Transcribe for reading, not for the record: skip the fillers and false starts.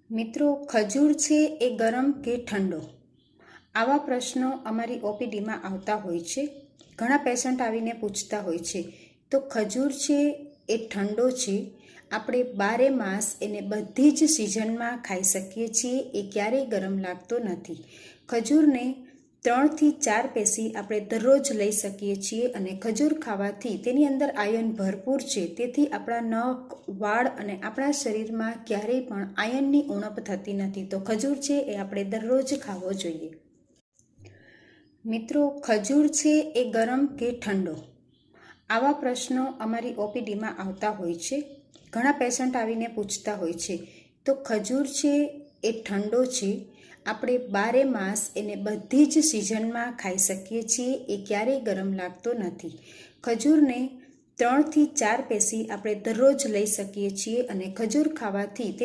મિત્રો, ખજૂર છે એ ગરમ કે ઠંડો? આવા પ્રશ્નો અમારી ઓપીડીમાં આવતા હોય છે. ઘણા પેશન્ટ આવીને પૂછતા હોય છે. તો ખજૂર છે એ ઠંડો છે, આપણે 12 માસ એને બધી જ સિઝનમાં ખાઈ શકીએ છીએ, એ ક્યારેય ગરમ લાગતો નથી. ખજૂરને 3 થી 4 પેસી આપણે દરરોજ લઈ શકીએ છીએ અને ખજૂર ખાવાથી તેની અંદર આયર્ન ભરપૂર છે, તેથી આપણા નખ, વાળ અને આપણા શરીરમાં ક્યારેય પણ આયર્નની ઉણપ થતી નથી. તો ખજૂર છે એ આપણે દરરોજ ખાવો જોઈએ. મિત્રો, ખજૂર છે એ ગરમ કે ઠંડો? આવા પ્રશ્નો અમારી ઓપીડીમાં આવતા હોય છે. ઘણા પેશન્ટ આવીને પૂછતા હોય છે. તો ખજૂર છે એ ઠંડો છે, આપણે 12 માસ એને બધી જ સિઝનમાં ખાઈ શકીએ છીએ, એ ક્યારેય ગરમ લાગતો નથી. ખજૂરને 3 થી 4 પેસી આપણે દરરોજ લઈ શકીએ છીએ અને ખજૂર ખાવાથી